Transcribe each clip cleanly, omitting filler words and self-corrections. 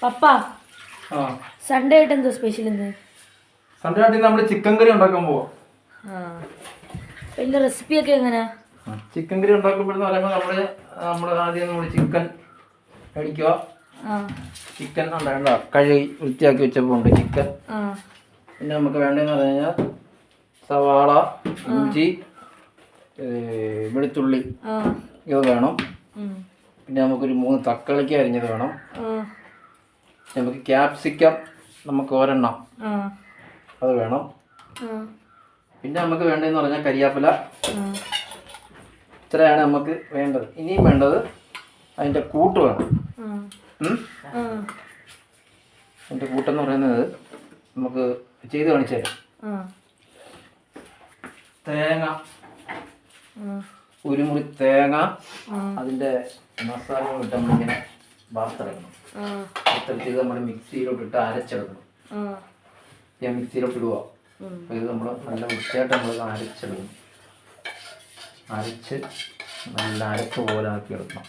പപ്പ Sunday ആയിട്ട് എന്തോ special ഇന്ന്? സൺഡേ ആയിട്ട് നമ്മൾ ചിക്കൻ കറി ഉണ്ടാക്കാൻ പോവാം. ഇതിന്റെ റെസിപ്പി ഒക്കെ എങ്ങനെയാ? ചിക്കൻ കറി ഉണ്ടാക്കുമ്പോഴെന്ന് പറയുമ്പോൾ നമ്മൾ ആദ്യം ചിക്കൻ മേടിക്കുക. ചിക്കൻ ഉണ്ടാകണ്ട കഴുകി വൃത്തിയാക്കി വെച്ചപ്പോണ്ട് ചിക്കൻ. പിന്നെ നമുക്ക് വേണ്ടതെന്ന് പറഞ്ഞു കഴിഞ്ഞാൽ സവാള, ഇഞ്ചി, വെളുത്തുള്ളി ഇത് വേണം. പിന്നെ നമുക്കൊരു 3 തക്കാളിക്ക് അരിഞ്ഞത് വേണം. നമുക്ക് ക്യാപ്സിക്കം നമുക്ക് ഒരെണ്ണം അത് വേണം. പിന്നെ നമുക്ക് വേണ്ടതെന്ന് പറഞ്ഞാൽ കരിയാപ്പില. ഇത്രയാണ് നമുക്ക് വേണ്ടത്. ഇനിയും വേണ്ടത് അതിൻ്റെ കൂട്ട് വേണം. അതിൻ്റെ കൂട്ടെന്ന് പറയുന്നത് നമുക്ക് ചെയ്ത് കാണിച്ചു തരാം. തേങ്ങ, ഒരു മുറി തേങ്ങ, അതിൻ്റെ മസാല ഇട്ട് നമ്മളിങ്ങനെ വറുത്തെടുക്കണം. വറുത്തെടുത്ത് ഇത് നമ്മൾ മിക്സിയിലോട്ടിട്ട് അരച്ചെടുക്കണം. ഞാൻ മിക്സിയിലോട്ട് ഇടുക. അപ്പോൾ ഇത് നമ്മൾ നല്ല വൃത്തിയായിട്ട് നമ്മൾ അരച്ചെടുക്കണം. അരച്ച് നല്ല അരപ്പ് പോലെ ആക്കിയെടുക്കണം.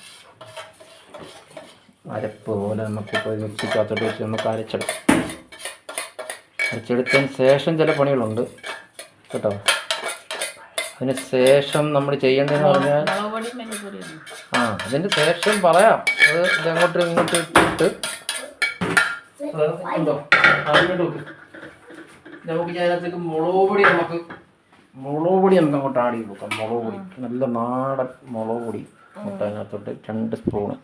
അരപ്പ് പോലെ നമുക്കിപ്പോൾ മിക്സിക്കകത്തോട്ട് വെച്ച് നമുക്ക് അരച്ചെടുക്കാം. അരച്ചെടുത്തതിന് ശേഷം ചില പണികളുണ്ട് കേട്ടോ. അതിന് ശേഷം നമ്മൾ ചെയ്യേണ്ടതെന്ന് പറഞ്ഞാൽ അതിന് ശേഷം പറയാം. അത് ഇതങ്ങോട്ട് ഇങ്ങോട്ട് ഇട്ടിട്ട് ഉണ്ടോ നമുക്ക് അതിനകത്തേക്ക് മുളക് പൊടി നമുക്ക് അങ്ങോട്ട് ആഡ് ചെയ്ത് നോക്കാം. മുളക് പൊടി, നല്ല നാടൻ മുളക് പൊടി നമുക്ക് അതിനകത്തോട്ട് 2 സ്പൂണ്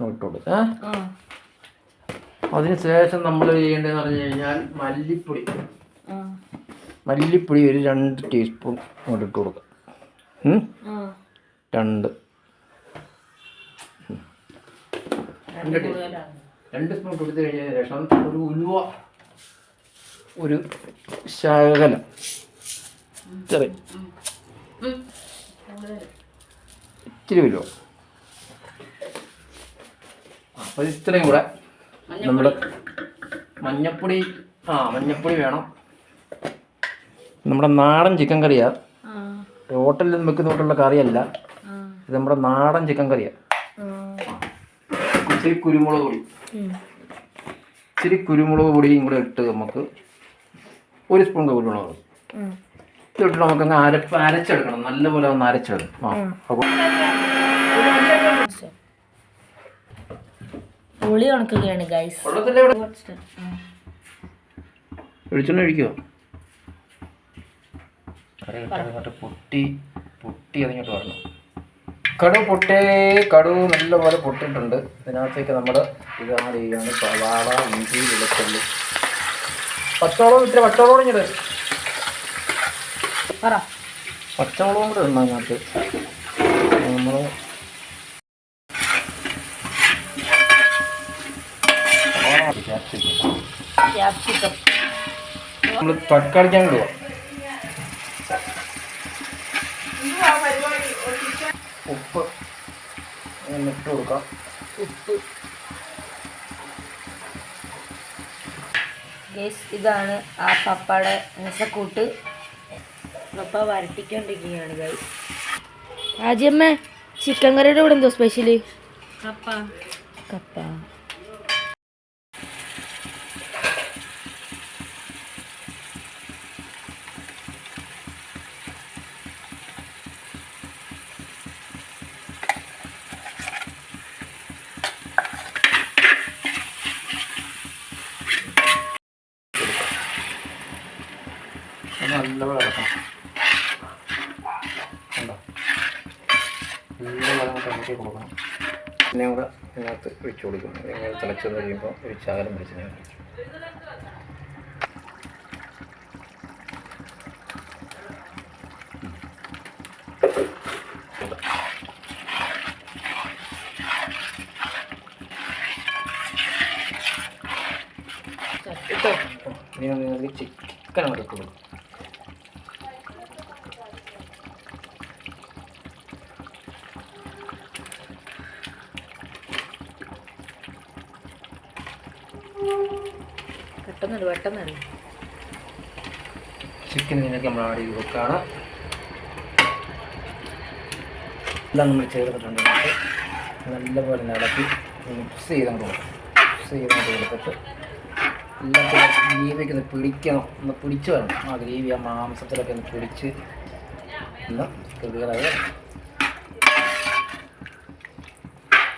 ഇട്ട് കൊടുക്കുക. അതിന് ശേഷം നമ്മൾ ചെയ്യേണ്ടതെന്ന് പറഞ്ഞു കഴിഞ്ഞാൽ മല്ലിപ്പൊടി ഒരു 2 ടീസ്പൂൺ അങ്ങോട്ട് ഇട്ട് കൊടുക്കുക. 2 സ്പൂൺ കൊടുത്തു കഴിഞ്ഞതിന് ശേഷം ഒരു ഉലുവ ഒരു ശകലം ഇച്ചിരി ഉലുവ. അപ്പോൾ ഇത്രയും കൂടെ നമ്മൾ മഞ്ഞപ്പൊടി വേണം. നമ്മുടെ നാടൻ ചിക്കൻ കറിയാണ്. ഹോട്ടലിൽ വെക്കുന്നോട്ടുള്ള കറിയല്ല, ഇത് നമ്മുടെ നാടൻ ചിക്കൻ കറിയാണ്. ഇച്ചിരി കുരുമുളക് പൊടിയും കൂടെ ഇട്ട് നമുക്ക് 1 സ്പൂൺ കുരുമുളക് പൊടി ഇതിട്ട് നമുക്കങ്ങ് അരച്ചെടുക്കണം. നല്ലപോലെ ഒന്ന് അരച്ചെടുക്കണം. പുളി ഉണക്കുകയാണ് ഗൈസ്. വെളിച്ചെണ്ണ ഒഴിക്കുക. പൊട്ടി അതിങ്ങോട്ട് വരണം. കടുവ് നല്ലപോലെ പൊട്ടിയിട്ടുണ്ട്. ഇതിനകത്തേക്ക് നമ്മൾ ഇത് ആഡ് ചെയ്യുകയാണ്. സവാള, ഇഞ്ചി, വെളുത്തുള്ളി, പച്ചമുളകും ഇങ്ങോട്ട് പച്ചമുളകും കൂടെ ഇടണം അതിനകത്ത്. നമ്മൾ തക്കാളിക്കാൻ ഇടുക. ഉപ്പ് ഇട്ട് കൊടുക്കാം. ഇതാണ് ആ പപ്പയുടെ രസക്കൂട്ട്. പപ്പ വരട്ടിക്കൊണ്ടിരിക്കുകയാണ് ഗൈസ്. ആദ്യമേ ചിക്കൻ കറിയുടെ കൂടെ എന്തോ സ്പെഷ്യല്? കപ്പ. നല്ലപോലെ ഇളക്കണം. ഇളക്കി കൊടുക്കണം. പിന്നെ കൂടെ ഇതിനകത്ത് ഒഴിച്ചു കൊടുക്കണം. ഇങ്ങനെ തിളച്ച് കഴിയുമ്പോൾ ഒരു ശകലം വെളിച്ചെണ്ണ ഒഴിച്ചു. ഇനി നിങ്ങൾക്ക് ചിക്കൻ അങ്ങോട്ട് ഇട്ട് കൊടുക്കും. പെട്ടെന്ന് ചിക്കൻ ഇതിനൊക്കെ നമ്മൾ ആഡ് ചെയ്ത് വെക്കുകയാണ്. എല്ലാം നമ്മൾ ചേർത്തിട്ടുണ്ട്. നല്ലപോലെ ഇളക്കി മിക്സ് ചെയ്തങ്ങോട്ട് കൊടുക്കും. മിക്സ് ചെയ്തങ്ങോട്ട് കൊടുത്തിട്ട് എല്ലാം ഗ്രേവിയൊക്കെ ഒന്ന് പിടിക്കണം, ഒന്ന് പിടിച്ച് വേണം. ആ ഗ്രേവി ആ മാംസത്തിലൊക്കെ ഒന്ന് പിടിച്ച് ഒന്ന് ക്ലിയറായി.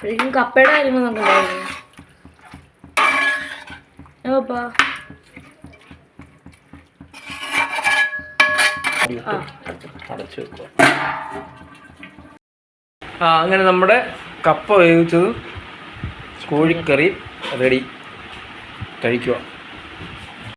ശരിക്കും കപ്പയുടെ കാര്യങ്ങൾ നമുക്കുണ്ടായിരുന്നു. അടച്ചു വെക്കുക. അങ്ങനെ നമ്മുടെ കപ്പ വേവിച്ചതും കോഴിക്കറി റെഡി. കഴിക്കുക.